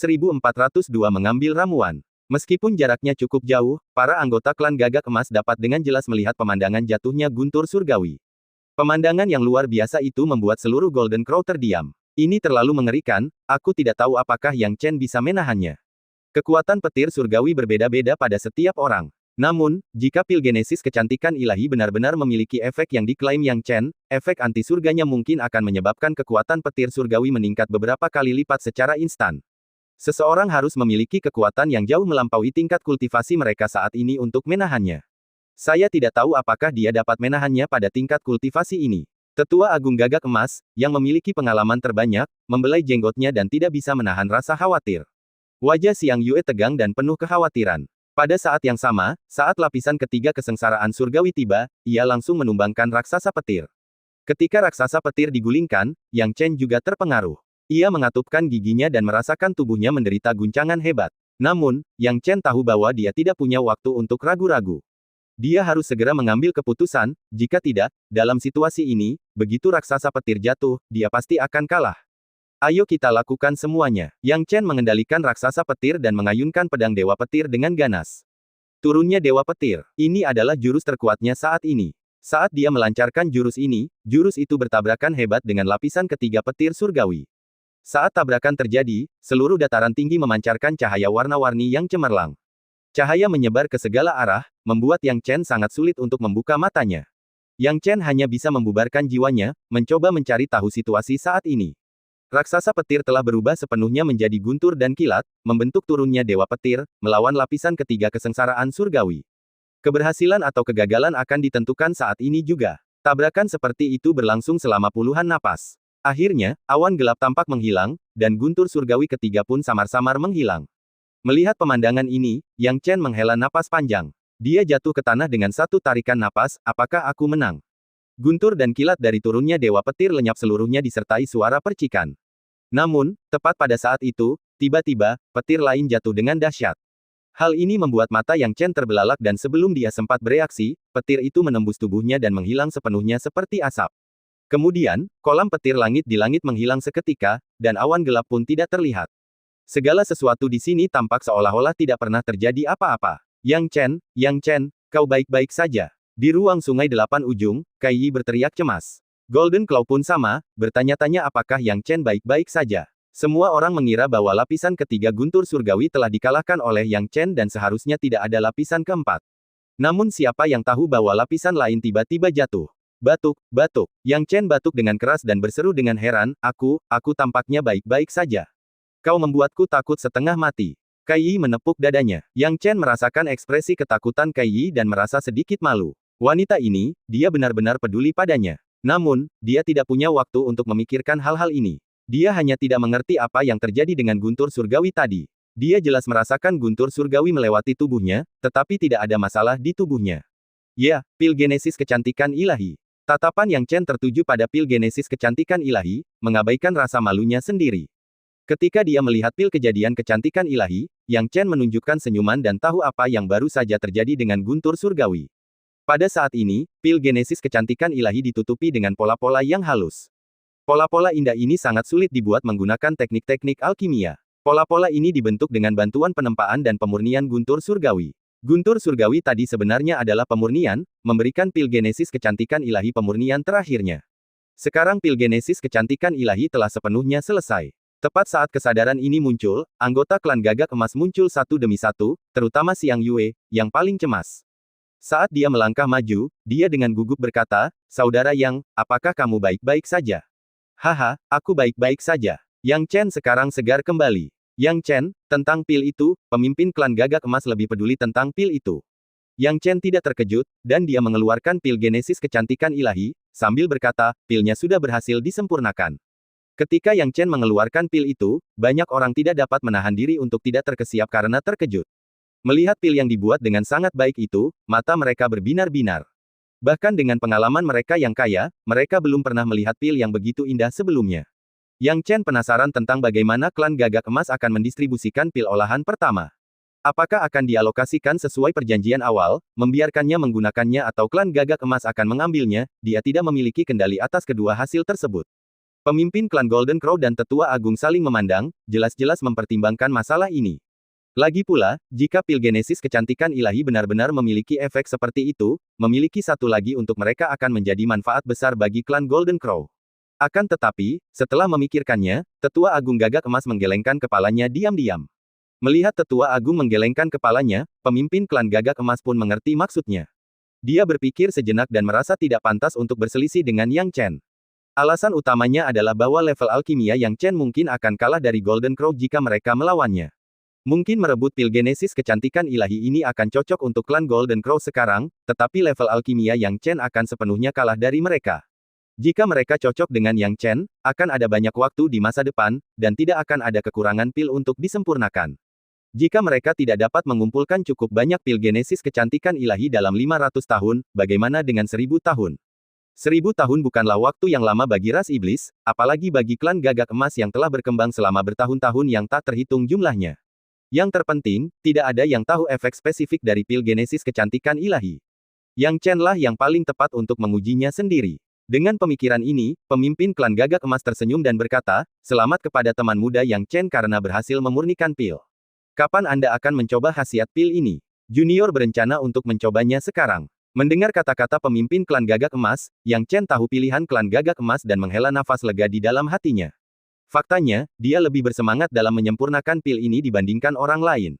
1402 mengambil ramuan. Meskipun jaraknya cukup jauh, para anggota klan Gagak Emas dapat dengan jelas melihat pemandangan jatuhnya guntur surgawi. Pemandangan yang luar biasa itu membuat seluruh Golden Crow terdiam. Ini terlalu mengerikan, aku tidak tahu apakah Yang Chen bisa menahannya. Kekuatan petir surgawi berbeda-beda pada setiap orang. Namun, jika pil genesis kecantikan ilahi benar-benar memiliki efek yang diklaim Yang Chen, efek anti surganya mungkin akan menyebabkan kekuatan petir surgawi meningkat beberapa kali lipat secara instan. Seseorang harus memiliki kekuatan yang jauh melampaui tingkat kultivasi mereka saat ini untuk menahannya. Saya tidak tahu apakah dia dapat menahannya pada tingkat kultivasi ini. Tetua Agung Gagak Emas, yang memiliki pengalaman terbanyak, membelai jenggotnya dan tidak bisa menahan rasa khawatir. Wajah Xiang Yue tegang dan penuh kekhawatiran. Pada saat yang sama, saat lapisan ketiga kesengsaraan surgawi tiba, ia langsung menumbangkan raksasa petir. Ketika raksasa petir digulingkan, Yang Chen juga terpengaruh. Ia mengatupkan giginya dan merasakan tubuhnya menderita guncangan hebat. Namun, Yang Chen tahu bahwa dia tidak punya waktu untuk ragu-ragu. Dia harus segera mengambil keputusan, jika tidak, dalam situasi ini, begitu raksasa petir jatuh, dia pasti akan kalah. Ayo kita lakukan semuanya. Yang Chen mengendalikan raksasa petir dan mengayunkan pedang Dewa Petir dengan ganas. Turunnya Dewa Petir. Ini adalah jurus terkuatnya saat ini. Saat dia melancarkan jurus ini, jurus itu bertabrakan hebat dengan lapisan ketiga petir surgawi. Saat tabrakan terjadi, seluruh dataran tinggi memancarkan cahaya warna-warni yang cemerlang. Cahaya menyebar ke segala arah, membuat Yang Chen sangat sulit untuk membuka matanya. Yang Chen hanya bisa membubarkan jiwanya, mencoba mencari tahu situasi saat ini. Raksasa petir telah berubah sepenuhnya menjadi guntur dan kilat, membentuk turunnya Dewa Petir, melawan lapisan ketiga kesengsaraan surgawi. Keberhasilan atau kegagalan akan ditentukan saat ini juga. Tabrakan seperti itu berlangsung selama puluhan napas. Akhirnya, awan gelap tampak menghilang, dan guntur surgawi ketiga pun samar-samar menghilang. Melihat pemandangan ini, Yang Chen menghela napas panjang. Dia jatuh ke tanah dengan satu tarikan napas, apakah aku menang? Guntur dan kilat dari turunnya Dewa Petir lenyap seluruhnya disertai suara percikan. Namun, tepat pada saat itu, tiba-tiba, petir lain jatuh dengan dahsyat. Hal ini membuat mata Yang Chen terbelalak dan sebelum dia sempat bereaksi, petir itu menembus tubuhnya dan menghilang sepenuhnya seperti asap. Kemudian, kolam petir langit di langit menghilang seketika, dan awan gelap pun tidak terlihat. Segala sesuatu di sini tampak seolah-olah tidak pernah terjadi apa-apa. Yang Chen, kau baik-baik saja. Di ruang sungai delapan ujung, Kai Yi berteriak cemas. Golden Claw pun sama, bertanya-tanya apakah Yang Chen baik-baik saja. Semua orang mengira bahwa lapisan ketiga guntur surgawi telah dikalahkan oleh Yang Chen dan seharusnya tidak ada lapisan keempat. Namun siapa yang tahu bahwa lapisan lain tiba-tiba jatuh. Batuk, batuk. Yang Chen batuk dengan keras dan berseru dengan heran, aku tampaknya baik-baik saja. Kau membuatku takut setengah mati. Kai Yi menepuk dadanya. Yang Chen merasakan ekspresi ketakutan Kai Yi dan merasa sedikit malu. Wanita ini, dia benar-benar peduli padanya. Namun, dia tidak punya waktu untuk memikirkan hal-hal ini. Dia hanya tidak mengerti apa yang terjadi dengan guntur surgawi tadi. Dia jelas merasakan guntur surgawi melewati tubuhnya, tetapi tidak ada masalah di tubuhnya. Ya, pil genesis kecantikan ilahi. Tatapan Yang Chen tertuju pada pil genesis kecantikan ilahi, mengabaikan rasa malunya sendiri. Ketika dia melihat pil kejadian kecantikan ilahi, Yang Chen menunjukkan senyuman dan tahu apa yang baru saja terjadi dengan guntur surgawi. Pada saat ini, pil genesis kecantikan ilahi ditutupi dengan pola-pola yang halus. Pola-pola indah ini sangat sulit dibuat menggunakan teknik-teknik alkimia. Pola-pola ini dibentuk dengan bantuan penempaan dan pemurnian guntur surgawi. Guntur surgawi tadi sebenarnya adalah pemurnian, memberikan pil genesis kecantikan ilahi pemurnian terakhirnya. Sekarang pil genesis kecantikan ilahi telah sepenuhnya selesai. Tepat saat kesadaran ini muncul, anggota klan Gagak Emas muncul satu demi satu, terutama Xiang Yue, yang paling cemas. Saat dia melangkah maju, dia dengan gugup berkata, Saudara Yang, apakah kamu baik-baik saja? Haha, aku baik-baik saja. Yang Chen sekarang segar kembali. Yang Chen, tentang pil itu, pemimpin klan Gagak Emas lebih peduli tentang pil itu. Yang Chen tidak terkejut, dan dia mengeluarkan pil genesis kecantikan ilahi, sambil berkata, pilnya sudah berhasil disempurnakan. Ketika Yang Chen mengeluarkan pil itu, banyak orang tidak dapat menahan diri untuk tidak terkesiap karena terkejut. Melihat pil yang dibuat dengan sangat baik itu, mata mereka berbinar-binar. Bahkan dengan pengalaman mereka yang kaya, mereka belum pernah melihat pil yang begitu indah sebelumnya. Yang Chen penasaran tentang bagaimana klan Gagak Emas akan mendistribusikan pil olahan pertama. Apakah akan dialokasikan sesuai perjanjian awal, membiarkannya menggunakannya atau klan Gagak Emas akan mengambilnya, dia tidak memiliki kendali atas kedua hasil tersebut. Pemimpin klan Golden Crow dan Tetua Agung saling memandang, jelas-jelas mempertimbangkan masalah ini. Lagi pula, jika pil genesis kecantikan ilahi benar-benar memiliki efek seperti itu, memiliki satu lagi untuk mereka akan menjadi manfaat besar bagi klan Golden Crow. Akan tetapi, setelah memikirkannya, Tetua Agung Gagak Emas menggelengkan kepalanya diam-diam. Melihat Tetua Agung menggelengkan kepalanya, pemimpin klan Gagak Emas pun mengerti maksudnya. Dia berpikir sejenak dan merasa tidak pantas untuk berselisih dengan Yang Chen. Alasan utamanya adalah bahwa level alkimia Yang Chen mungkin akan kalah dari Golden Crow jika mereka melawannya. Mungkin merebut pil genesis kecantikan ilahi ini akan cocok untuk klan Golden Crow sekarang, tetapi level alkimia Yang Chen akan sepenuhnya kalah dari mereka. Jika mereka cocok dengan Yang Chen, akan ada banyak waktu di masa depan, dan tidak akan ada kekurangan pil untuk disempurnakan. Jika mereka tidak dapat mengumpulkan cukup banyak pil genesis kecantikan ilahi dalam 500 tahun, bagaimana dengan 1000 tahun? 1000 tahun bukanlah waktu yang lama bagi ras iblis, apalagi bagi klan Gagak Emas yang telah berkembang selama bertahun-tahun yang tak terhitung jumlahnya. Yang terpenting, tidak ada yang tahu efek spesifik dari pil genesis kecantikan ilahi. Yang Chen lah yang paling tepat untuk mengujinya sendiri. Dengan pemikiran ini, pemimpin klan Gagak Emas tersenyum dan berkata, "Selamat kepada teman muda Yang Chen karena berhasil memurnikan pil. Kapan Anda akan mencoba khasiat pil ini?" Junior berencana untuk mencobanya sekarang. Mendengar kata-kata pemimpin klan Gagak Emas, Yang Chen tahu pilihan klan Gagak Emas dan menghela nafas lega di dalam hatinya. Faktanya, dia lebih bersemangat dalam menyempurnakan pil ini dibandingkan orang lain.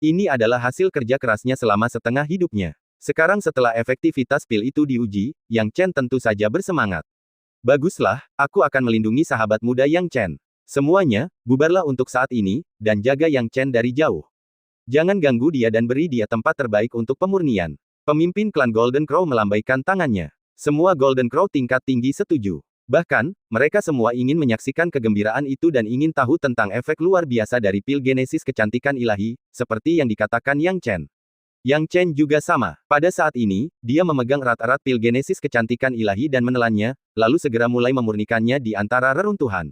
Ini adalah hasil kerja kerasnya selama setengah hidupnya. Sekarang setelah efektivitas pil itu diuji, Yang Chen tentu saja bersemangat. Baguslah, aku akan melindungi sahabat muda Yang Chen. Semuanya, bubarlah untuk saat ini, dan jaga Yang Chen dari jauh. Jangan ganggu dia dan beri dia tempat terbaik untuk pemurnian. Pemimpin klan Golden Crow melambaikan tangannya. Semua Golden Crow tingkat tinggi setuju. Bahkan, mereka semua ingin menyaksikan kegembiraan itu dan ingin tahu tentang efek luar biasa dari pil genesis kecantikan ilahi, seperti yang dikatakan Yang Chen. Yang Chen juga sama. Pada saat ini, dia memegang erat-erat pil genesis kecantikan ilahi dan menelannya, lalu segera mulai memurnikannya di antara reruntuhan.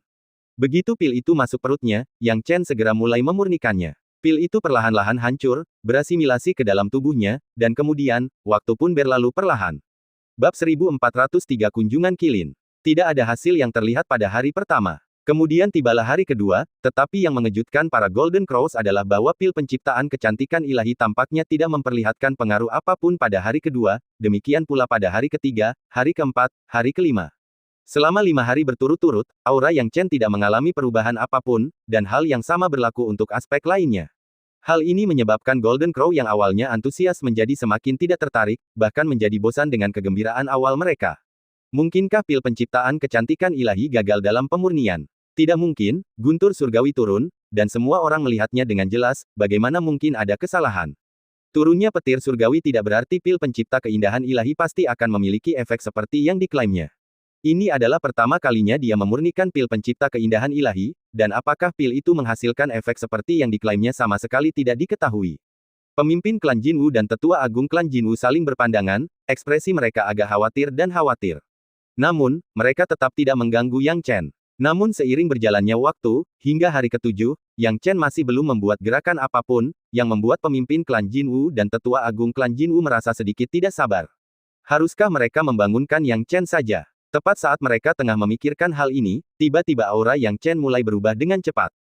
Begitu pil itu masuk perutnya, Yang Chen segera mulai memurnikannya. Pil itu perlahan-lahan hancur, berasimilasi ke dalam tubuhnya, dan kemudian, waktu pun berlalu perlahan. Bab 1403 Kunjungan Kilin. Tidak ada hasil yang terlihat pada hari pertama. Kemudian tibalah hari kedua, tetapi yang mengejutkan para Golden Crows adalah bahwa pil penciptaan kecantikan ilahi tampaknya tidak memperlihatkan pengaruh apapun pada hari kedua, demikian pula pada hari ketiga, hari keempat, hari kelima. Selama 5 hari berturut-turut, aura Yang Chen tidak mengalami perubahan apapun, dan hal yang sama berlaku untuk aspek lainnya. Hal ini menyebabkan Golden Crow yang awalnya antusias menjadi semakin tidak tertarik, bahkan menjadi bosan dengan kegembiraan awal mereka. Mungkinkah pil penciptaan kecantikan ilahi gagal dalam pemurnian? Tidak mungkin, guntur surgawi turun, dan semua orang melihatnya dengan jelas, bagaimana mungkin ada kesalahan. Turunnya petir surgawi tidak berarti pil pencipta keindahan ilahi pasti akan memiliki efek seperti yang diklaimnya. Ini adalah pertama kalinya dia memurnikan pil pencipta keindahan ilahi, dan apakah pil itu menghasilkan efek seperti yang diklaimnya sama sekali tidak diketahui. Pemimpin klan Jinwu dan Tetua Agung klan Jinwu saling berpandangan, ekspresi mereka agak khawatir dan khawatir. Namun, mereka tetap tidak mengganggu Yang Chen. Namun seiring berjalannya waktu, hingga hari ketujuh, Yang Chen masih belum membuat gerakan apapun, yang membuat pemimpin klan Jinwu dan Tetua Agung klan Jinwu merasa sedikit tidak sabar. Haruskah mereka membangunkan Yang Chen saja? Tepat saat mereka tengah memikirkan hal ini, tiba-tiba aura Yang Chen mulai berubah dengan cepat.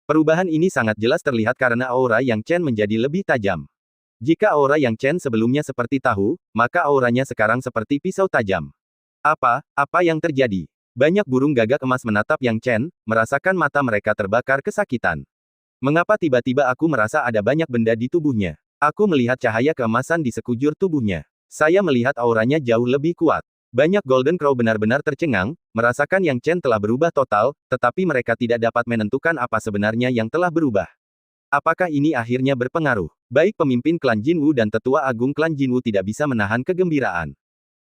Perubahan ini sangat jelas terlihat karena aura Yang Chen menjadi lebih tajam. Jika aura Yang Chen sebelumnya seperti tahu, maka auranya sekarang seperti pisau tajam. Apa yang terjadi? Banyak burung gagak emas menatap Yang Chen, merasakan mata mereka terbakar kesakitan. Mengapa tiba-tiba aku merasa ada banyak benda di tubuhnya? Aku melihat cahaya keemasan di sekujur tubuhnya. Saya melihat auranya jauh lebih kuat. Banyak Golden Crow benar-benar tercengang, merasakan Yang Chen telah berubah total, tetapi mereka tidak dapat menentukan apa sebenarnya yang telah berubah. Apakah ini akhirnya berpengaruh? Baik pemimpin klan Jinwu dan Tetua Agung klan Jinwu tidak bisa menahan kegembiraan.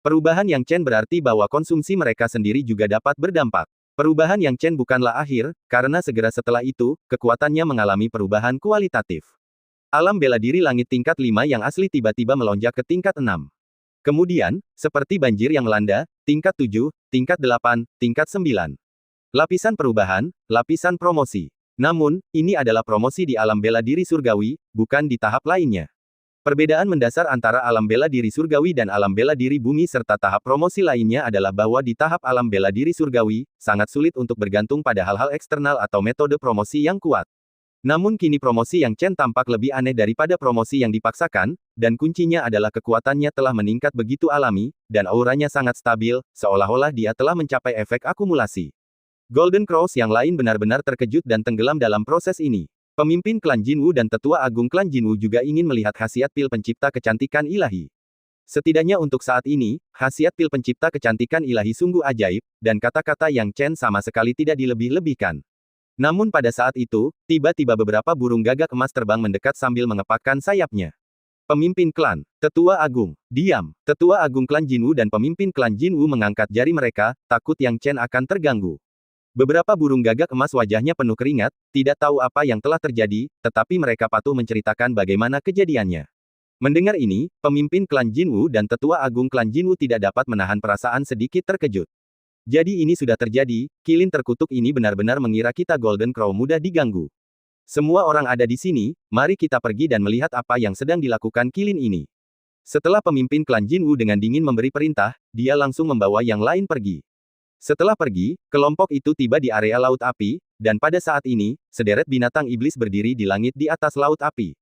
Perubahan Yang Chen berarti bahwa konsumsi mereka sendiri juga dapat berdampak. Perubahan Yang Chen bukanlah akhir, karena segera setelah itu, kekuatannya mengalami perubahan kualitatif. Alam bela diri langit tingkat 5 yang asli tiba-tiba melonjak ke tingkat 6. Kemudian, seperti banjir yang melanda, tingkat 7, tingkat 8, tingkat 9. Lapisan perubahan, lapisan promosi. Namun, ini adalah promosi di alam bela diri surgawi, bukan di tahap lainnya. Perbedaan mendasar antara alam bela diri surgawi dan alam bela diri bumi serta tahap promosi lainnya adalah bahwa di tahap alam bela diri surgawi, sangat sulit untuk bergantung pada hal-hal eksternal atau metode promosi yang kuat. Namun kini promosi yang Chen tampak lebih aneh daripada promosi yang dipaksakan, dan kuncinya adalah kekuatannya telah meningkat begitu alami, dan auranya sangat stabil, seolah-olah dia telah mencapai efek akumulasi. Golden Crows yang lain benar-benar terkejut dan tenggelam dalam proses ini. Pemimpin klan Jinwu dan tetua agung klan Jinwu juga ingin melihat khasiat pil pencipta kecantikan ilahi. Setidaknya untuk saat ini, khasiat pil pencipta kecantikan ilahi sungguh ajaib, dan kata-kata yang Chen sama sekali tidak dilebih-lebihkan. Namun pada saat itu, tiba-tiba beberapa burung gagak emas terbang mendekat sambil mengepakkan sayapnya. Pemimpin klan, tetua agung, diam. Tetua agung klan Jinwu dan pemimpin klan Jinwu mengangkat jari mereka, takut yang Chen akan terganggu. Beberapa burung gagak emas wajahnya penuh keringat, tidak tahu apa yang telah terjadi, tetapi mereka patuh menceritakan bagaimana kejadiannya. Mendengar ini, pemimpin klan Jinwu dan tetua agung klan Jinwu tidak dapat menahan perasaan sedikit terkejut. Jadi ini sudah terjadi, kilin terkutuk ini benar-benar mengira kita Golden Crow mudah diganggu. Semua orang ada di sini, mari kita pergi dan melihat apa yang sedang dilakukan kilin ini. Setelah pemimpin klan Jinwu dengan dingin memberi perintah, dia langsung membawa yang lain pergi. Setelah pergi, kelompok itu tiba di area Laut Api, dan pada saat ini, sederet binatang iblis berdiri di langit di atas Laut Api.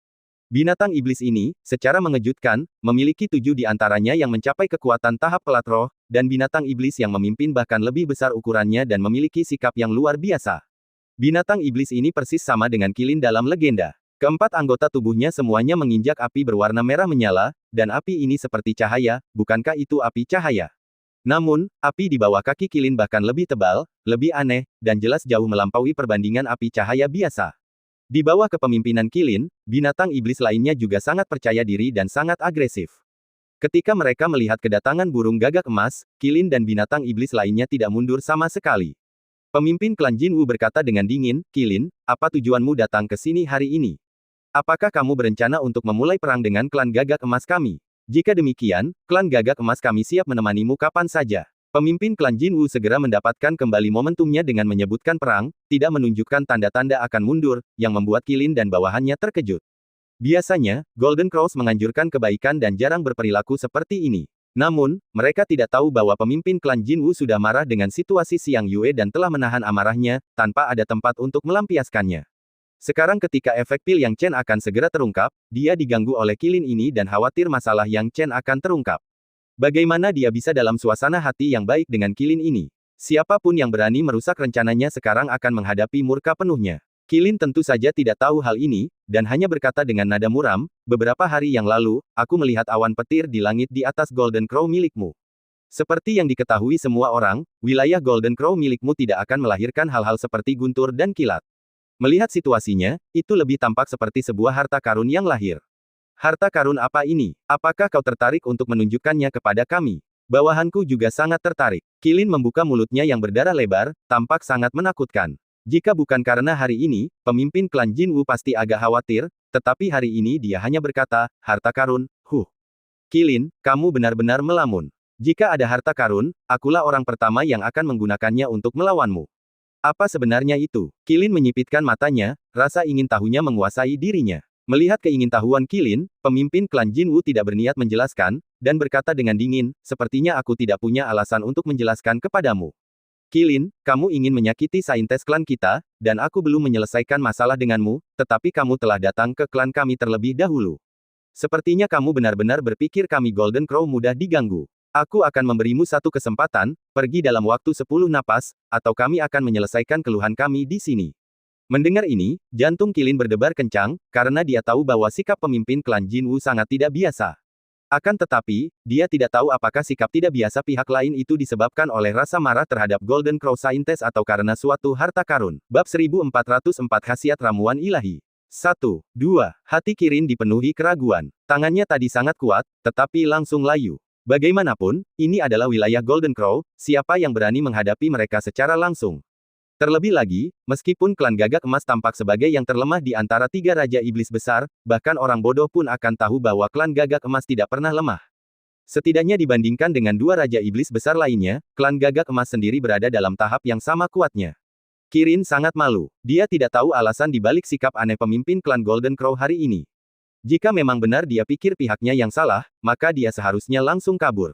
Binatang iblis ini, secara mengejutkan, memiliki 7 di antaranya yang mencapai kekuatan tahap pelat roh, dan binatang iblis yang memimpin bahkan lebih besar ukurannya dan memiliki sikap yang luar biasa. Binatang iblis ini persis sama dengan kilin dalam legenda. Keempat anggota tubuhnya semuanya menginjak api berwarna merah menyala, dan api ini seperti cahaya, bukankah itu api cahaya? Namun, api di bawah kaki kilin bahkan lebih tebal, lebih aneh, dan jelas jauh melampaui perbandingan api cahaya biasa. Di bawah kepemimpinan kilin, binatang iblis lainnya juga sangat percaya diri dan sangat agresif. Ketika mereka melihat kedatangan burung gagak emas, kilin dan binatang iblis lainnya tidak mundur sama sekali. Pemimpin klan Jinwu berkata dengan dingin, "Kilin, apa tujuanmu datang ke sini hari ini? Apakah kamu berencana untuk memulai perang dengan klan gagak emas kami? Jika demikian, klan gagak emas kami siap menemanimu kapan saja." Pemimpin klan Jinwu segera mendapatkan kembali momentumnya dengan menyebutkan perang, tidak menunjukkan tanda-tanda akan mundur, yang membuat kilin dan bawahannya terkejut. Biasanya, Golden Crows menganjurkan kebaikan dan jarang berperilaku seperti ini. Namun, mereka tidak tahu bahwa pemimpin klan Jinwu sudah marah dengan situasi Xiang Yue dan telah menahan amarahnya, tanpa ada tempat untuk melampiaskannya. Sekarang ketika efek pil yang Chen akan segera terungkap, dia diganggu oleh kilin ini dan khawatir masalah yang Chen akan terungkap. Bagaimana dia bisa dalam suasana hati yang baik dengan kilin ini? Siapapun yang berani merusak rencananya sekarang akan menghadapi murka penuhnya. Kilin tentu saja tidak tahu hal ini, dan hanya berkata dengan nada muram, "Beberapa hari yang lalu, aku melihat awan petir di langit di atas Golden Crow milikmu. Seperti yang diketahui semua orang, wilayah Golden Crow milikmu tidak akan melahirkan hal-hal seperti guntur dan kilat. Melihat situasinya, itu lebih tampak seperti sebuah harta karun yang lahir. Harta karun apa ini? Apakah kau tertarik untuk menunjukkannya kepada kami?" Bawahanku juga sangat tertarik. Kilin membuka mulutnya yang berdarah lebar, tampak sangat menakutkan. Jika bukan karena hari ini, pemimpin klan Jinwu pasti agak khawatir, tetapi hari ini dia hanya berkata, "Harta karun, Kilin, kamu benar-benar melamun. Jika ada harta karun, akulah orang pertama yang akan menggunakannya untuk melawanmu." Apa sebenarnya itu? Kilin menyipitkan matanya, rasa ingin tahunya menguasai dirinya. Melihat keingintahuan Kilin, pemimpin klan Jinwu tidak berniat menjelaskan, dan berkata dengan dingin, "Sepertinya aku tidak punya alasan untuk menjelaskan kepadamu. Kilin, kamu ingin menyakiti saintes klan kita, dan aku belum menyelesaikan masalah denganmu, tetapi kamu telah datang ke klan kami terlebih dahulu. Sepertinya kamu benar-benar berpikir kami Golden Crow mudah diganggu. Aku akan memberimu satu kesempatan, pergi dalam waktu 10 napas, atau kami akan menyelesaikan keluhan kami di sini." Mendengar ini, jantung Kilin berdebar kencang, karena dia tahu bahwa sikap pemimpin klan Jinwu sangat tidak biasa. Akan tetapi, dia tidak tahu apakah sikap tidak biasa pihak lain itu disebabkan oleh rasa marah terhadap Golden Crow Scientist atau karena suatu harta karun. Bab 1404 Khasiat Ramuan Ilahi. 1. 2. Hati Kilin dipenuhi keraguan. Tangannya tadi sangat kuat, tetapi langsung layu. Bagaimanapun, ini adalah wilayah Golden Crow, siapa yang berani menghadapi mereka secara langsung? Terlebih lagi, meskipun klan gagak emas tampak sebagai yang terlemah di antara 3 raja iblis besar, bahkan orang bodoh pun akan tahu bahwa klan gagak emas tidak pernah lemah. Setidaknya dibandingkan dengan 2 raja iblis besar lainnya, klan gagak emas sendiri berada dalam tahap yang sama kuatnya. Kilin sangat malu. Dia tidak tahu alasan di balik sikap aneh pemimpin klan Golden Crow hari ini. Jika memang benar dia pikir pihaknya yang salah, maka dia seharusnya langsung kabur.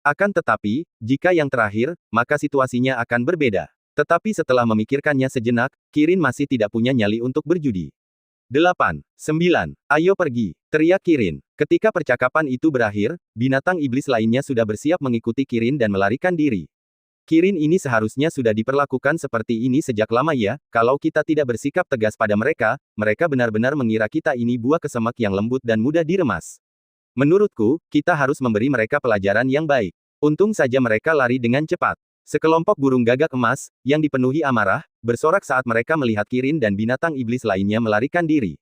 Akan tetapi, jika yang terakhir, maka situasinya akan berbeda. Tetapi setelah memikirkannya sejenak, Kirin masih tidak punya nyali untuk berjudi. 8, 9, ayo pergi, teriak Kirin. Ketika percakapan itu berakhir, binatang iblis lainnya sudah bersiap mengikuti Kirin dan melarikan diri. Kirin ini seharusnya sudah diperlakukan seperti ini sejak lama ya, kalau kita tidak bersikap tegas pada mereka, mereka benar-benar mengira kita ini buah kesemek yang lembut dan mudah diremas. Menurutku, kita harus memberi mereka pelajaran yang baik. Untung saja mereka lari dengan cepat. Sekelompok burung gagak emas, yang dipenuhi amarah, bersorak saat mereka melihat Kirin dan binatang iblis lainnya melarikan diri.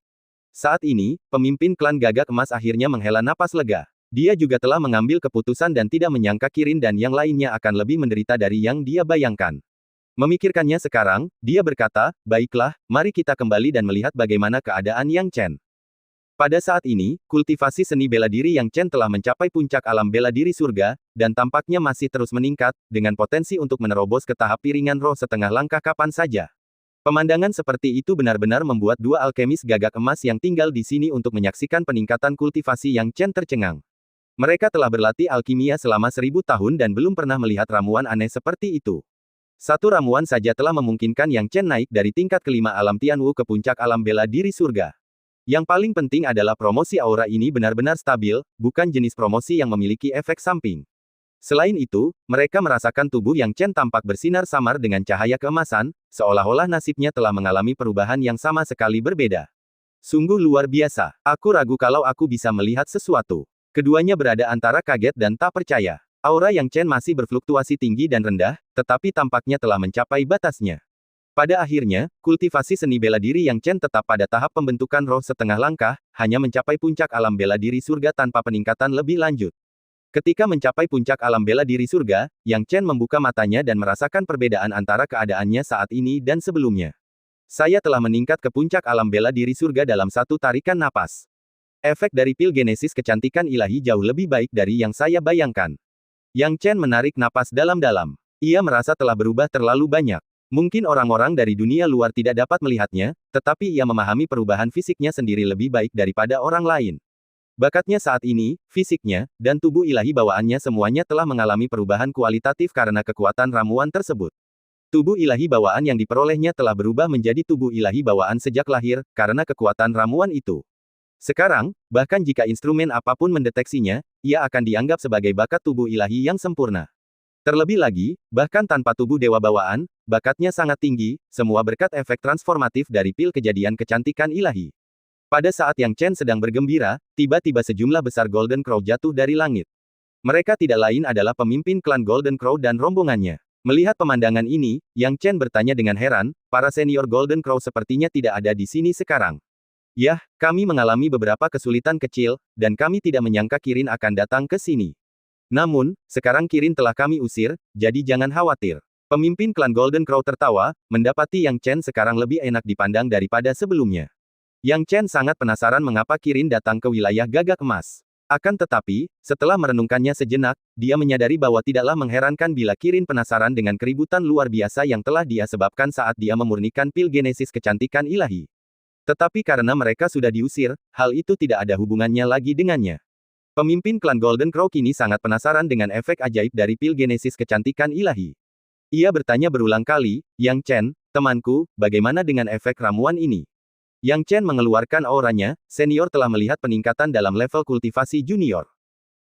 Saat ini, pemimpin klan gagak emas akhirnya menghela napas lega. Dia juga telah mengambil keputusan dan tidak menyangka Kirin dan yang lainnya akan lebih menderita dari yang dia bayangkan. Memikirkannya sekarang, dia berkata, baiklah, mari kita kembali dan melihat bagaimana keadaan Yang Chen. Pada saat ini, kultivasi seni bela diri Yang Chen telah mencapai puncak alam bela diri surga, dan tampaknya masih terus meningkat, dengan potensi untuk menerobos ke tahap piringan roh setengah langkah kapan saja. Pemandangan seperti itu benar-benar membuat dua alkemis gagak emas yang tinggal di sini untuk menyaksikan peningkatan kultivasi Yang Chen tercengang. Mereka telah berlatih alkimia selama 1000 tahun dan belum pernah melihat ramuan aneh seperti itu. Satu ramuan saja telah memungkinkan Yang Chen naik dari tingkat kelima alam Tianwu ke puncak alam bela diri surga. Yang paling penting adalah promosi aura ini benar-benar stabil, bukan jenis promosi yang memiliki efek samping. Selain itu, mereka merasakan tubuh Yang Chen tampak bersinar samar dengan cahaya keemasan, seolah-olah nasibnya telah mengalami perubahan yang sama sekali berbeda. Sungguh luar biasa. Aku ragu kalau aku bisa melihat sesuatu. Keduanya berada antara kaget dan tak percaya. Aura Yang Chen masih berfluktuasi tinggi dan rendah, tetapi tampaknya telah mencapai batasnya. Pada akhirnya, kultivasi seni bela diri Yang Chen tetap pada tahap pembentukan roh setengah langkah, hanya mencapai puncak alam bela diri surga tanpa peningkatan lebih lanjut. Ketika mencapai puncak alam bela diri surga, Yang Chen membuka matanya dan merasakan perbedaan antara keadaannya saat ini dan sebelumnya. Saya telah meningkat ke puncak alam bela diri surga dalam satu tarikan napas. Efek dari pil genesis kecantikan ilahi jauh lebih baik dari yang saya bayangkan. Yang Chen menarik napas dalam-dalam. Ia merasa telah berubah terlalu banyak. Mungkin orang-orang dari dunia luar tidak dapat melihatnya, tetapi ia memahami perubahan fisiknya sendiri lebih baik daripada orang lain. Bakatnya saat ini, fisiknya, dan tubuh ilahi bawaannya semuanya telah mengalami perubahan kualitatif karena kekuatan ramuan tersebut. Tubuh ilahi bawaan yang diperolehnya telah berubah menjadi tubuh ilahi bawaan sejak lahir, karena kekuatan ramuan itu. Sekarang, bahkan jika instrumen apapun mendeteksinya, ia akan dianggap sebagai bakat tubuh ilahi yang sempurna. Terlebih lagi, bahkan tanpa tubuh dewa bawaan, bakatnya sangat tinggi, semua berkat efek transformatif dari pil kejadian kecantikan ilahi. Pada saat Yang Chen sedang bergembira, tiba-tiba sejumlah besar Golden Crow jatuh dari langit. Mereka tidak lain adalah pemimpin klan Golden Crow dan rombongannya. Melihat pemandangan ini, Yang Chen bertanya dengan heran, para senior Golden Crow sepertinya tidak ada di sini sekarang. Yah, kami mengalami beberapa kesulitan kecil, dan kami tidak menyangka Kirin akan datang ke sini. Namun, sekarang Kirin telah kami usir, jadi jangan khawatir. Pemimpin klan Golden Crow tertawa, mendapati Yang Chen sekarang lebih enak dipandang daripada sebelumnya. Yang Chen sangat penasaran mengapa Kirin datang ke wilayah gagak emas. Akan tetapi, setelah merenungkannya sejenak, dia menyadari bahwa tidaklah mengherankan bila Kirin penasaran dengan keributan luar biasa yang telah dia sebabkan saat dia memurnikan pil genesis kecantikan ilahi. Tetapi karena mereka sudah diusir, hal itu tidak ada hubungannya lagi dengannya. Pemimpin klan Golden Crow kini sangat penasaran dengan efek ajaib dari pil genesis kecantikan ilahi. Ia bertanya berulang kali, Yang Chen, temanku, bagaimana dengan efek ramuan ini? Yang Chen mengeluarkan auranya, senior telah melihat peningkatan dalam level kultivasi junior.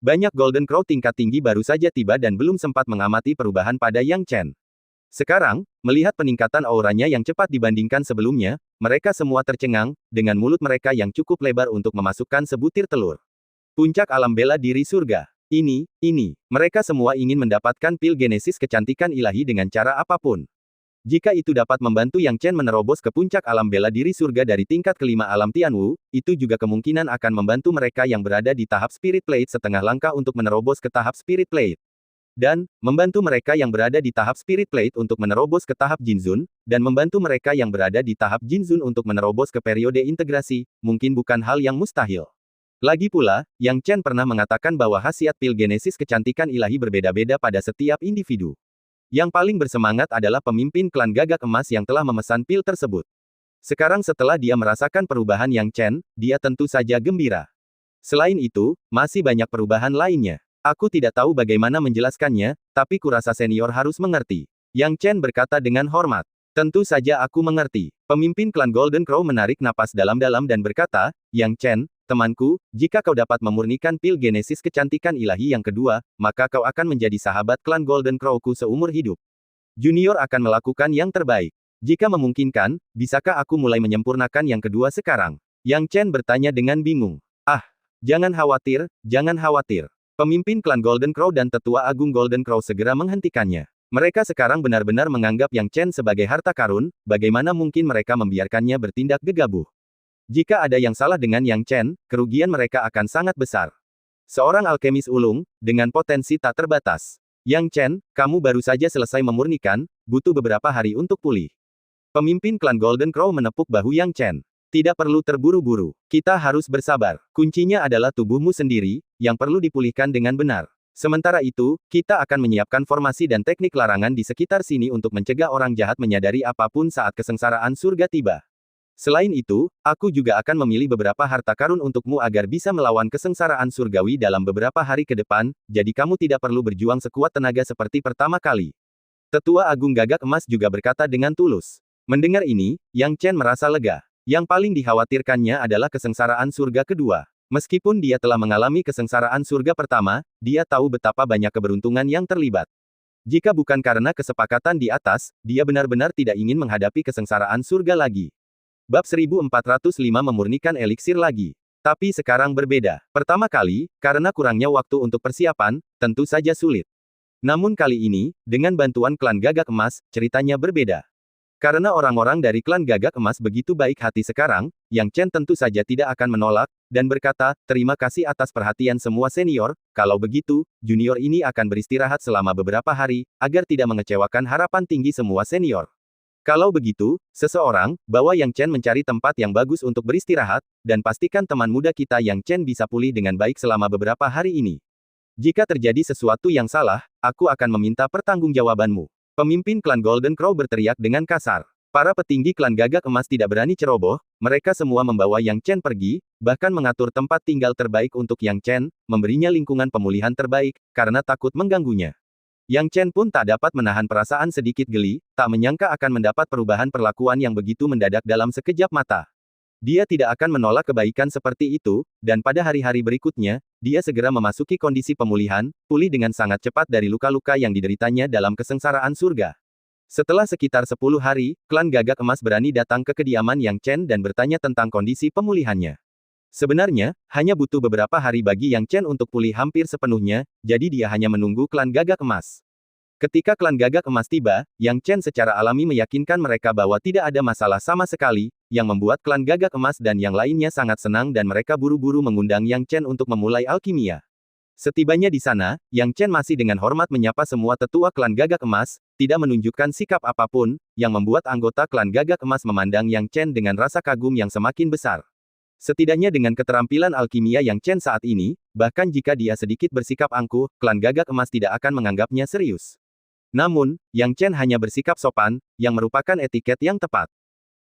Banyak Golden Crow tingkat tinggi baru saja tiba dan belum sempat mengamati perubahan pada Yang Chen. Sekarang, melihat peningkatan auranya yang cepat dibandingkan sebelumnya, mereka semua tercengang, dengan mulut mereka yang cukup lebar untuk memasukkan sebutir telur. Puncak alam bela diri surga. Ini, mereka semua ingin mendapatkan pil genesis kecantikan ilahi dengan cara apapun. Jika itu dapat membantu Yang Chen menerobos ke puncak alam bela diri surga dari tingkat kelima alam Tianwu, itu juga kemungkinan akan membantu mereka yang berada di tahap Spirit Plate setengah langkah untuk menerobos ke tahap Spirit Plate. Dan, membantu mereka yang berada di tahap Spirit Plate untuk menerobos ke tahap Jinzun, dan membantu mereka yang berada di tahap Jinzun untuk menerobos ke periode integrasi, mungkin bukan hal yang mustahil. Lagi pula, Yang Chen pernah mengatakan bahwa khasiat pil genesis kecantikan ilahi berbeda-beda pada setiap individu. Yang paling bersemangat adalah pemimpin klan gagak emas yang telah memesan pil tersebut. Sekarang setelah dia merasakan perubahan Yang Chen, dia tentu saja gembira. Selain itu, masih banyak perubahan lainnya. Aku tidak tahu bagaimana menjelaskannya, tapi kurasa senior harus mengerti. Yang Chen berkata dengan hormat. Tentu saja aku mengerti. Pemimpin klan Golden Crow menarik napas dalam-dalam dan berkata, Yang Chen, temanku, jika kau dapat memurnikan pil genesis kecantikan ilahi yang kedua, maka kau akan menjadi sahabat klan Golden Crowku seumur hidup. Junior akan melakukan yang terbaik. Jika memungkinkan, bisakah aku mulai menyempurnakan yang kedua sekarang? Yang Chen bertanya dengan bingung. Ah, jangan khawatir, jangan khawatir. Pemimpin klan Golden Crow dan tetua agung Golden Crow segera menghentikannya. Mereka sekarang benar-benar menganggap Yang Chen sebagai harta karun, bagaimana mungkin mereka membiarkannya bertindak gegabah? Jika ada yang salah dengan Yang Chen, kerugian mereka akan sangat besar. Seorang alkemis ulung, dengan potensi tak terbatas. Yang Chen, kamu baru saja selesai memurnikan, butuh beberapa hari untuk pulih. Pemimpin klan Golden Crow menepuk bahu Yang Chen. Tidak perlu terburu-buru. Kita harus bersabar. Kuncinya adalah tubuhmu sendiri, yang perlu dipulihkan dengan benar. Sementara itu, kita akan menyiapkan formasi dan teknik larangan di sekitar sini untuk mencegah orang jahat menyadari apapun saat kesengsaraan surga tiba. Selain itu, aku juga akan memilih beberapa harta karun untukmu agar bisa melawan kesengsaraan surgawi dalam beberapa hari ke depan, jadi kamu tidak perlu berjuang sekuat tenaga seperti pertama kali. Tetua Agung Gagak Emas juga berkata dengan tulus. Mendengar ini, Yang Chen merasa lega. Yang paling dikhawatirkannya adalah kesengsaraan surga kedua. Meskipun dia telah mengalami kesengsaraan surga pertama, dia tahu betapa banyak keberuntungan yang terlibat. Jika bukan karena kesepakatan di atas, dia benar-benar tidak ingin menghadapi kesengsaraan surga lagi. Bab 1405 memurnikan eliksir lagi. Tapi sekarang berbeda. Pertama kali, karena kurangnya waktu untuk persiapan, tentu saja sulit. Namun kali ini, dengan bantuan klan Gagak Emas, ceritanya berbeda. Karena orang-orang dari klan Gagak Emas begitu baik hati sekarang, Yang Chen tentu saja tidak akan menolak, dan berkata, terima kasih atas perhatian semua senior, kalau begitu, junior ini akan beristirahat selama beberapa hari, agar tidak mengecewakan harapan tinggi semua senior. Kalau begitu, seseorang, bawa Yang Chen mencari tempat yang bagus untuk beristirahat, dan pastikan teman muda kita Yang Chen bisa pulih dengan baik selama beberapa hari ini. Jika terjadi sesuatu yang salah, aku akan meminta pertanggungjawabanmu. Pemimpin klan Golden Crow berteriak dengan kasar. Para petinggi klan Gagak Emas tidak berani ceroboh, mereka semua membawa Yang Chen pergi, bahkan mengatur tempat tinggal terbaik untuk Yang Chen, memberinya lingkungan pemulihan terbaik, karena takut mengganggunya. Yang Chen pun tak dapat menahan perasaan sedikit geli, tak menyangka akan mendapat perubahan perlakuan yang begitu mendadak dalam sekejap mata. Dia tidak akan menolak kebaikan seperti itu, dan pada hari-hari berikutnya, dia segera memasuki kondisi pemulihan, pulih dengan sangat cepat dari luka-luka yang dideritanya dalam kesengsaraan surga. Setelah sekitar 10 hari, klan Gagak Emas berani datang ke kediaman Yang Chen dan bertanya tentang kondisi pemulihannya. Sebenarnya, hanya butuh beberapa hari bagi Yang Chen untuk pulih hampir sepenuhnya, jadi dia hanya menunggu klan Gagak Emas. Ketika klan Gagak Emas tiba, Yang Chen secara alami meyakinkan mereka bahwa tidak ada masalah sama sekali, yang membuat klan Gagak Emas dan yang lainnya sangat senang dan mereka buru-buru mengundang Yang Chen untuk memulai alkimia. Setibanya di sana, Yang Chen masih dengan hormat menyapa semua tetua klan Gagak Emas, tidak menunjukkan sikap apapun, yang membuat anggota klan Gagak Emas memandang Yang Chen dengan rasa kagum yang semakin besar. Setidaknya dengan keterampilan alkimia Yang Chen saat ini, bahkan jika dia sedikit bersikap angkuh, klan Gagak Emas tidak akan menganggapnya serius. Namun, Yang Chen hanya bersikap sopan, yang merupakan etiket yang tepat.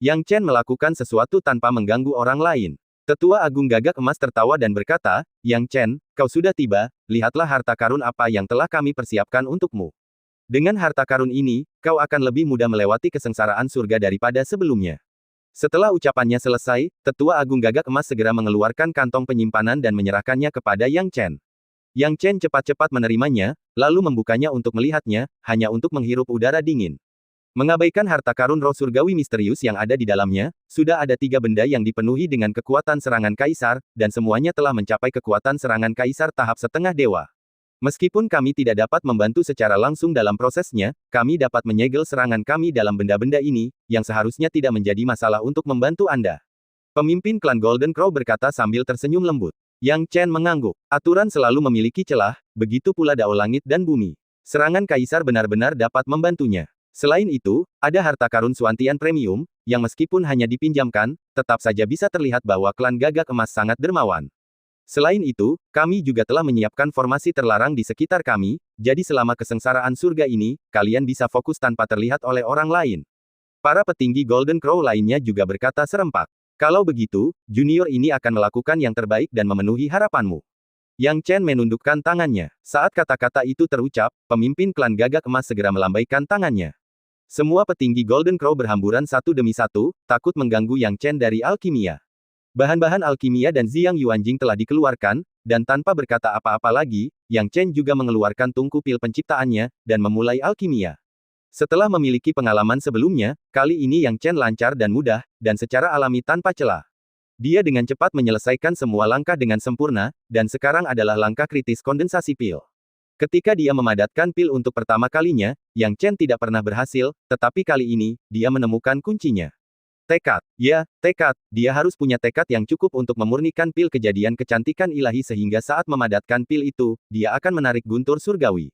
Yang Chen melakukan sesuatu tanpa mengganggu orang lain. Tetua Agung Gagak Emas tertawa dan berkata, Yang Chen, kau sudah tiba, lihatlah harta karun apa yang telah kami persiapkan untukmu. Dengan harta karun ini, kau akan lebih mudah melewati kesengsaraan surga daripada sebelumnya. Setelah ucapannya selesai, Tetua Agung Gagak Emas segera mengeluarkan kantong penyimpanan dan menyerahkannya kepada Yang Chen. Yang Chen cepat-cepat menerimanya, lalu membukanya untuk melihatnya, hanya untuk menghirup udara dingin. Mengabaikan harta karun roh surgawi misterius yang ada di dalamnya, sudah ada 3 benda yang dipenuhi dengan kekuatan serangan kaisar, dan semuanya telah mencapai kekuatan serangan kaisar tahap setengah dewa. Meskipun kami tidak dapat membantu secara langsung dalam prosesnya, kami dapat menyegel serangan kami dalam benda-benda ini, yang seharusnya tidak menjadi masalah untuk membantu Anda. Pemimpin klan Golden Crow berkata sambil tersenyum lembut. Yang Chen mengangguk. Aturan selalu memiliki celah, begitu pula Dao Langit dan Bumi. Serangan kaisar benar-benar dapat membantunya. Selain itu, ada harta karun Suantian Premium, yang meskipun hanya dipinjamkan, tetap saja bisa terlihat bahwa klan Gagak Emas sangat dermawan. Selain itu, kami juga telah menyiapkan formasi terlarang di sekitar kami, jadi selama kesengsaraan surga ini, kalian bisa fokus tanpa terlihat oleh orang lain. Para petinggi Golden Crow lainnya juga berkata serempak. Kalau begitu, junior ini akan melakukan yang terbaik dan memenuhi harapanmu. Yang Chen menundukkan tangannya. Saat kata-kata itu terucap, pemimpin klan Gagak Emas segera melambaikan tangannya. Semua petinggi Golden Crow berhamburan satu demi satu, takut mengganggu Yang Chen dari alkimia. Bahan-bahan alkimia dan Ziyang Yuanjing telah dikeluarkan, dan tanpa berkata apa-apa lagi, Yang Chen juga mengeluarkan tungku pil penciptaannya, dan memulai alkimia. Setelah memiliki pengalaman sebelumnya, kali ini Yang Chen lancar dan mudah, dan secara alami tanpa celah. Dia dengan cepat menyelesaikan semua langkah dengan sempurna, dan sekarang adalah langkah kritis kondensasi pil. Ketika dia memadatkan pil untuk pertama kalinya, Yang Chen tidak pernah berhasil, tetapi kali ini, dia menemukan kuncinya. Tekad. Ya, tekad. Dia harus punya tekad yang cukup untuk memurnikan pil kejadian kecantikan ilahi sehingga saat memadatkan pil itu, dia akan menarik guntur surgawi.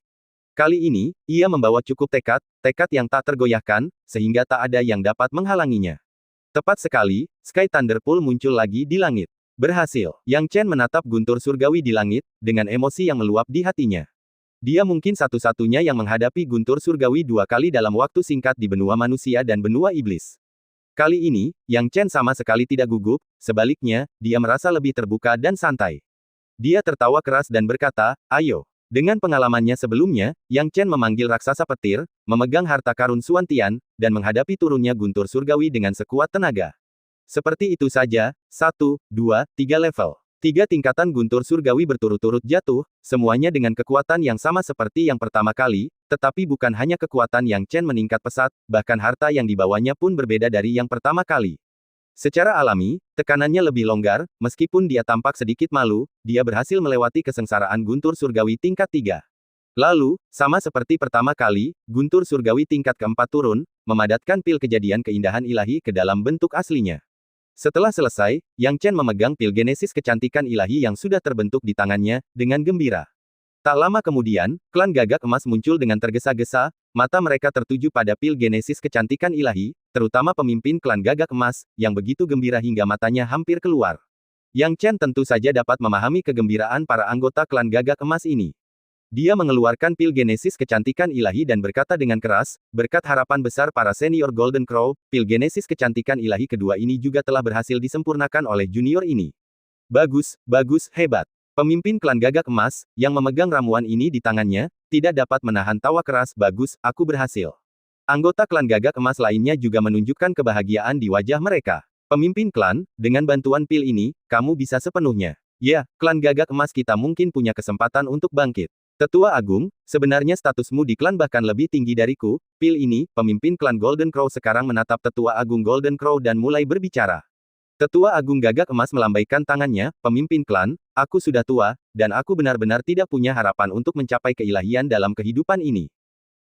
Kali ini, ia membawa cukup tekad, tekad yang tak tergoyahkan, sehingga tak ada yang dapat menghalanginya. Tepat sekali, Sky Thunder Pool muncul lagi di langit. Berhasil. Yang Chen menatap guntur surgawi di langit, dengan emosi yang meluap di hatinya. Dia mungkin satu-satunya yang menghadapi guntur surgawi 2 kali dalam waktu singkat di benua manusia dan benua iblis. Kali ini, Yang Chen sama sekali tidak gugup, sebaliknya, dia merasa lebih terbuka dan santai. Dia tertawa keras dan berkata, ayo. Dengan pengalamannya sebelumnya, Yang Chen memanggil raksasa petir, memegang harta karun Suantian, dan menghadapi turunnya guntur surgawi dengan sekuat tenaga. Seperti itu saja, 1, 2, 3 level. 3 tingkatan guntur surgawi berturut-turut jatuh, semuanya dengan kekuatan yang sama seperti yang pertama kali, tetapi bukan hanya kekuatan Yang Chen meningkat pesat, bahkan harta yang dibawanya pun berbeda dari yang pertama kali. Secara alami, tekanannya lebih longgar, meskipun dia tampak sedikit malu, dia berhasil melewati kesengsaraan guntur surgawi tingkat 3. Lalu, sama seperti pertama kali, guntur surgawi tingkat keempat turun, memadatkan pil kejadian keindahan ilahi ke dalam bentuk aslinya. Setelah selesai, Yang Chen memegang pil genesis kecantikan ilahi yang sudah terbentuk di tangannya, dengan gembira. Tak lama kemudian, klan Gagak Emas muncul dengan tergesa-gesa, mata mereka tertuju pada pil genesis kecantikan ilahi, terutama pemimpin klan Gagak Emas, yang begitu gembira hingga matanya hampir keluar. Yang Chen tentu saja dapat memahami kegembiraan para anggota klan Gagak Emas ini. Dia mengeluarkan pil genesis kecantikan ilahi dan berkata dengan keras, berkat harapan besar para senior Golden Crow, pil genesis kecantikan ilahi kedua ini juga telah berhasil disempurnakan oleh junior ini. Bagus, bagus, hebat. Pemimpin klan Gagak Emas, yang memegang ramuan ini di tangannya, tidak dapat menahan tawa keras, bagus, aku berhasil. Anggota klan Gagak Emas lainnya juga menunjukkan kebahagiaan di wajah mereka. Pemimpin klan, dengan bantuan pil ini, kamu bisa sepenuhnya. Ya, klan Gagak Emas kita mungkin punya kesempatan untuk bangkit. Tetua Agung, sebenarnya statusmu di klan bahkan lebih tinggi dariku, pil ini, pemimpin klan Golden Crow sekarang menatap Tetua Agung Golden Crow dan mulai berbicara. Tetua Agung Gagak Emas melambaikan tangannya, pemimpin klan, aku sudah tua, dan aku benar-benar tidak punya harapan untuk mencapai keilahian dalam kehidupan ini.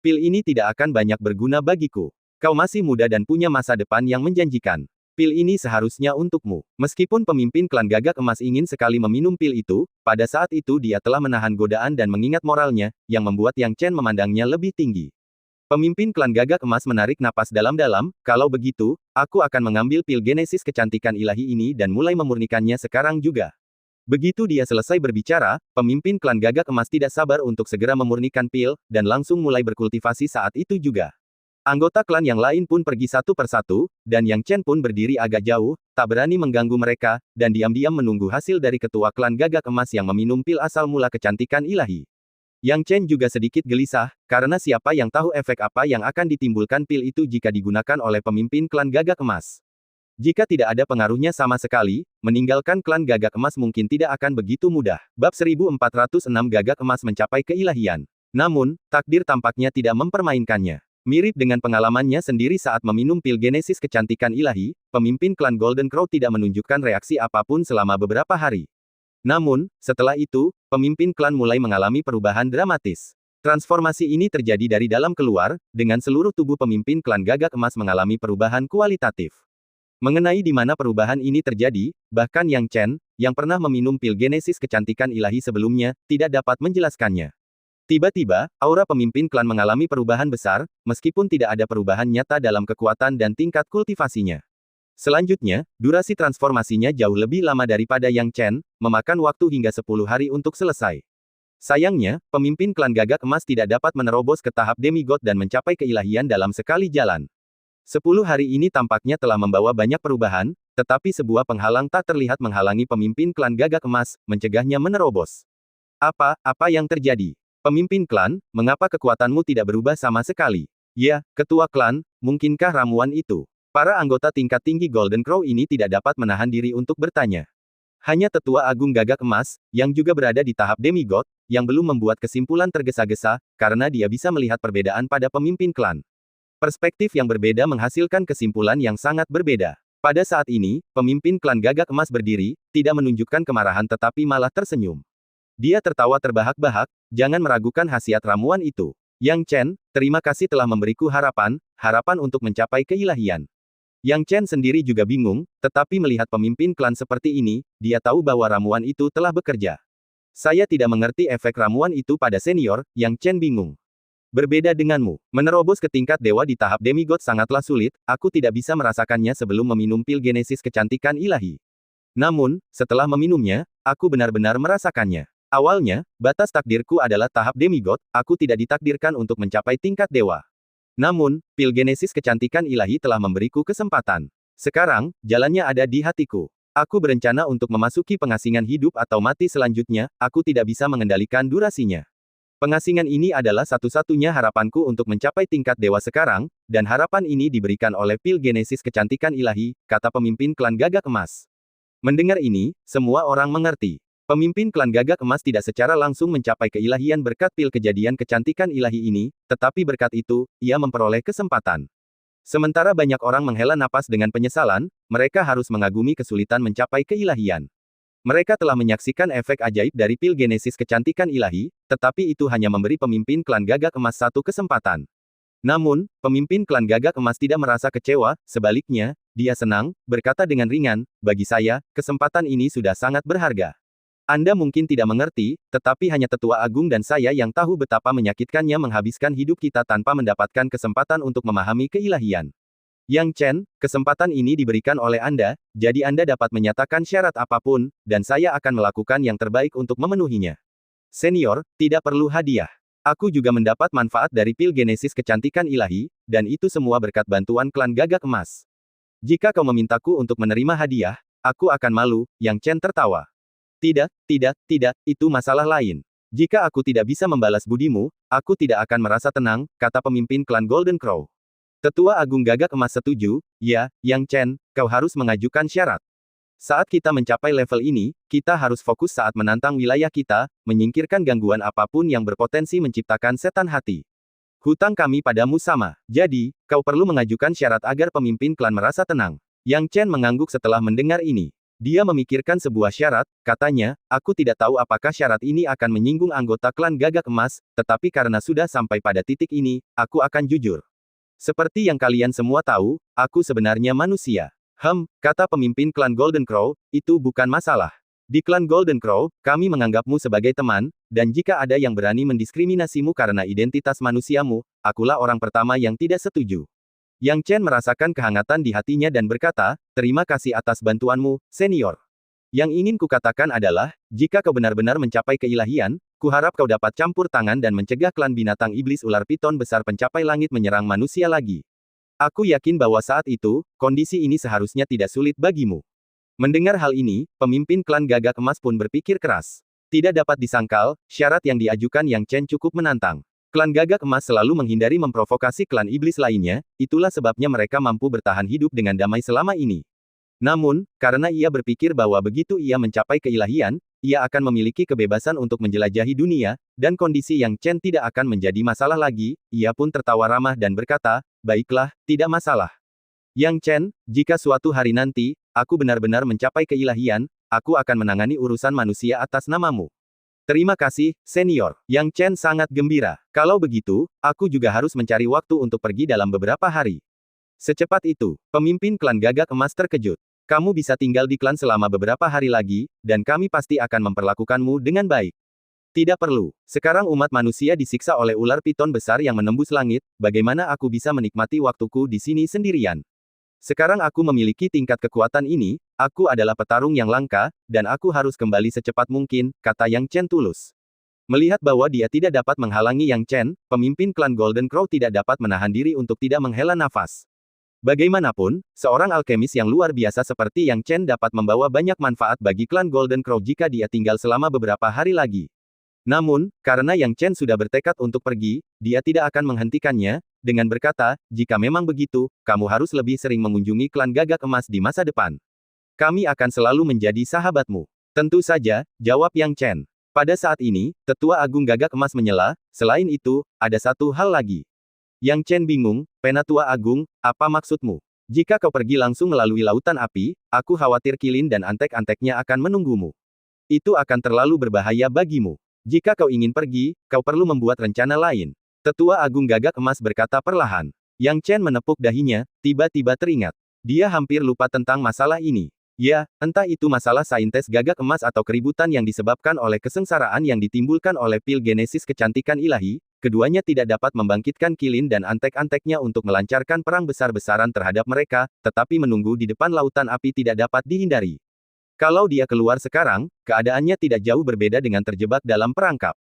Pil ini tidak akan banyak berguna bagiku. Kau masih muda dan punya masa depan yang menjanjikan. Pil ini seharusnya untukmu. Meskipun pemimpin klan Gagak Emas ingin sekali meminum pil itu, pada saat itu dia telah menahan godaan dan mengingat moralnya, yang membuat Yang Chen memandangnya lebih tinggi. Pemimpin klan Gagak Emas menarik napas dalam-dalam, kalau begitu, aku akan mengambil pil genesis kecantikan ilahi ini dan mulai memurnikannya sekarang juga. Begitu dia selesai berbicara, pemimpin klan Gagak Emas tidak sabar untuk segera memurnikan pil, dan langsung mulai berkultivasi saat itu juga. Anggota klan yang lain pun pergi satu persatu, dan Yang Chen pun berdiri agak jauh, tak berani mengganggu mereka, dan diam-diam menunggu hasil dari ketua klan Gagak Emas yang meminum pil asal mula kecantikan ilahi. Yang Chen juga sedikit gelisah, karena siapa yang tahu efek apa yang akan ditimbulkan pil itu jika digunakan oleh pemimpin klan Gagak Emas. Jika tidak ada pengaruhnya sama sekali, meninggalkan klan Gagak Emas mungkin tidak akan begitu mudah. Bab 1406 Gagak Emas mencapai keilahian. Namun, takdir tampaknya tidak mempermainkannya. Mirip dengan pengalamannya sendiri saat meminum pil genesis kecantikan ilahi, pemimpin klan Golden Crow tidak menunjukkan reaksi apapun selama beberapa hari. Namun, setelah itu, pemimpin klan mulai mengalami perubahan dramatis. Transformasi ini terjadi dari dalam keluar, dengan seluruh tubuh pemimpin klan Gagak Emas mengalami perubahan kualitatif. Mengenai di mana perubahan ini terjadi, bahkan Yang Chen, yang pernah meminum pil genesis kecantikan ilahi sebelumnya, tidak dapat menjelaskannya. Tiba-tiba, aura pemimpin klan mengalami perubahan besar, meskipun tidak ada perubahan nyata dalam kekuatan dan tingkat kultivasinya. Selanjutnya, durasi transformasinya jauh lebih lama daripada Yang Chen, memakan waktu hingga 10 hari untuk selesai. Sayangnya, pemimpin klan Gagak Emas tidak dapat menerobos ke tahap demigod dan mencapai keilahian dalam sekali jalan. 10 hari ini tampaknya telah membawa banyak perubahan, tetapi sebuah penghalang tak terlihat menghalangi pemimpin klan Gagak Emas, mencegahnya menerobos. Apa yang terjadi? Pemimpin klan, mengapa kekuatanmu tidak berubah sama sekali? Ya, ketua klan, mungkinkah ramuan itu? Para anggota tingkat tinggi Golden Crow ini tidak dapat menahan diri untuk bertanya. Hanya Tetua Agung Gagak Emas, yang juga berada di tahap demigod, yang belum membuat kesimpulan tergesa-gesa, karena dia bisa melihat perbedaan pada pemimpin klan. Perspektif yang berbeda menghasilkan kesimpulan yang sangat berbeda. Pada saat ini, pemimpin klan Gagak Emas berdiri, tidak menunjukkan kemarahan tetapi malah tersenyum. Dia tertawa terbahak-bahak, jangan meragukan khasiat ramuan itu. Yang Chen, terima kasih telah memberiku harapan untuk mencapai keilahian. Yang Chen sendiri juga bingung, tetapi melihat pemimpin klan seperti ini, dia tahu bahwa ramuan itu telah bekerja. Saya tidak mengerti efek ramuan itu pada senior, Yang Chen bingung. Berbeda denganmu, menerobos ke tingkat dewa di tahap demigod sangatlah sulit, aku tidak bisa merasakannya sebelum meminum pil genesis kecantikan ilahi. Namun, setelah meminumnya, aku benar-benar merasakannya. Awalnya, batas takdirku adalah tahap demigod, aku tidak ditakdirkan untuk mencapai tingkat dewa. Namun, pil genesis kecantikan ilahi telah memberiku kesempatan. Sekarang, jalannya ada di hatiku. Aku berencana untuk memasuki pengasingan hidup atau mati selanjutnya, aku tidak bisa mengendalikan durasinya. Pengasingan ini adalah satu-satunya harapanku untuk mencapai tingkat dewa sekarang, dan harapan ini diberikan oleh pil genesis kecantikan ilahi, kata pemimpin klan Gagak Emas. Mendengar ini, semua orang mengerti. Pemimpin klan Gagak Emas tidak secara langsung mencapai keilahian berkat pil kejadian kecantikan ilahi ini, tetapi berkat itu, ia memperoleh kesempatan. Sementara banyak orang menghela napas dengan penyesalan, mereka harus mengagumi kesulitan mencapai keilahian. Mereka telah menyaksikan efek ajaib dari pil genesis kecantikan ilahi, tetapi itu hanya memberi pemimpin klan Gagak Emas satu kesempatan. Namun, pemimpin klan Gagak Emas tidak merasa kecewa, sebaliknya, dia senang, berkata dengan ringan, bagi saya, kesempatan ini sudah sangat berharga. Anda mungkin tidak mengerti, tetapi hanya Tetua Agung dan saya yang tahu betapa menyakitkannya menghabiskan hidup kita tanpa mendapatkan kesempatan untuk memahami keilahian. Yang Chen, kesempatan ini diberikan oleh Anda, jadi Anda dapat menyatakan syarat apapun, dan saya akan melakukan yang terbaik untuk memenuhinya. Senior, tidak perlu hadiah. Aku juga mendapat manfaat dari pil genesis kecantikan ilahi, dan itu semua berkat bantuan klan Gagak Emas. Jika kau memintaku untuk menerima hadiah, aku akan malu, Yang Chen tertawa. Tidak, itu masalah lain. Jika aku tidak bisa membalas budimu, aku tidak akan merasa tenang, kata pemimpin klan Golden Crow. Tetua Agung Gagak Emas setuju, ya, Yang Chen, kau harus mengajukan syarat. Saat kita mencapai level ini, kita harus fokus saat menantang wilayah kita, menyingkirkan gangguan apapun yang berpotensi menciptakan setan hati. Hutang kami padamu sama, jadi, kau perlu mengajukan syarat agar pemimpin klan merasa tenang. Yang Chen mengangguk setelah mendengar ini. Dia memikirkan sebuah syarat, katanya, aku tidak tahu apakah syarat ini akan menyinggung anggota klan Gagak Emas, tetapi karena sudah sampai pada titik ini, aku akan jujur. Seperti yang kalian semua tahu, aku sebenarnya manusia. Kata pemimpin klan Golden Crow, itu bukan masalah. Di klan Golden Crow, kami menganggapmu sebagai teman, dan jika ada yang berani mendiskriminasimu karena identitas manusiamu, akulah orang pertama yang tidak setuju. Yang Chen merasakan kehangatan di hatinya dan berkata, terima kasih atas bantuanmu, senior. Yang ingin kukatakan adalah, jika kau benar-benar mencapai keilahian, kuharap kau dapat campur tangan dan mencegah klan binatang iblis ular piton besar pencapai langit menyerang manusia lagi. Aku yakin bahwa saat itu, kondisi ini seharusnya tidak sulit bagimu. Mendengar hal ini, pemimpin klan Gagak Emas pun berpikir keras. Tidak dapat disangkal, syarat yang diajukan Yang Chen cukup menantang. Klan Gagak Emas selalu menghindari memprovokasi klan iblis lainnya, itulah sebabnya mereka mampu bertahan hidup dengan damai selama ini. Namun, karena ia berpikir bahwa begitu ia mencapai keilahian, ia akan memiliki kebebasan untuk menjelajahi dunia, dan kondisi Yang Chen tidak akan menjadi masalah lagi, ia pun tertawa ramah dan berkata, baiklah, tidak masalah. Yang Chen, jika suatu hari nanti, aku benar-benar mencapai keilahian, aku akan menangani urusan manusia atas namamu. Terima kasih, senior. Yang Chen sangat gembira. Kalau begitu, aku juga harus mencari waktu untuk pergi dalam beberapa hari. Secepat itu, pemimpin klan Gagak Emas terkejut. Kamu bisa tinggal di klan selama beberapa hari lagi, dan kami pasti akan memperlakukanmu dengan baik. Tidak perlu. Sekarang umat manusia disiksa oleh ular piton besar yang menembus langit, bagaimana aku bisa menikmati waktuku di sini sendirian? Sekarang aku memiliki tingkat kekuatan ini, aku adalah petarung yang langka, dan aku harus kembali secepat mungkin, kata Yang Chen tulus. Melihat bahwa dia tidak dapat menghalangi Yang Chen, pemimpin klan Golden Crow tidak dapat menahan diri untuk tidak menghela nafas. Bagaimanapun, seorang alkemis yang luar biasa seperti Yang Chen dapat membawa banyak manfaat bagi klan Golden Crow jika dia tinggal selama beberapa hari lagi. Namun, karena Yang Chen sudah bertekad untuk pergi, dia tidak akan menghentikannya, dengan berkata, jika memang begitu, kamu harus lebih sering mengunjungi klan Gagak Emas di masa depan. Kami akan selalu menjadi sahabatmu. Tentu saja, jawab Yang Chen. Pada saat ini, Tetua Agung Gagak Emas menyela, selain itu, ada satu hal lagi. Yang Chen bingung, Penatua Agung, apa maksudmu? Jika kau pergi langsung melalui lautan api, aku khawatir Qilin dan antek-anteknya akan menunggumu. Itu akan terlalu berbahaya bagimu. Jika kau ingin pergi, kau perlu membuat rencana lain. Tetua Agung Gagak Emas berkata perlahan. Yang Chen menepuk dahinya, tiba-tiba teringat. Dia hampir lupa tentang masalah ini. Ya, entah itu masalah saintes Gagak Emas atau keributan yang disebabkan oleh kesengsaraan yang ditimbulkan oleh pil genesis kecantikan ilahi, keduanya tidak dapat membangkitkan Qilin dan antek-anteknya untuk melancarkan perang besar-besaran terhadap mereka, tetapi menunggu di depan lautan api tidak dapat dihindari. Kalau dia keluar sekarang, keadaannya tidak jauh berbeda dengan terjebak dalam perangkap.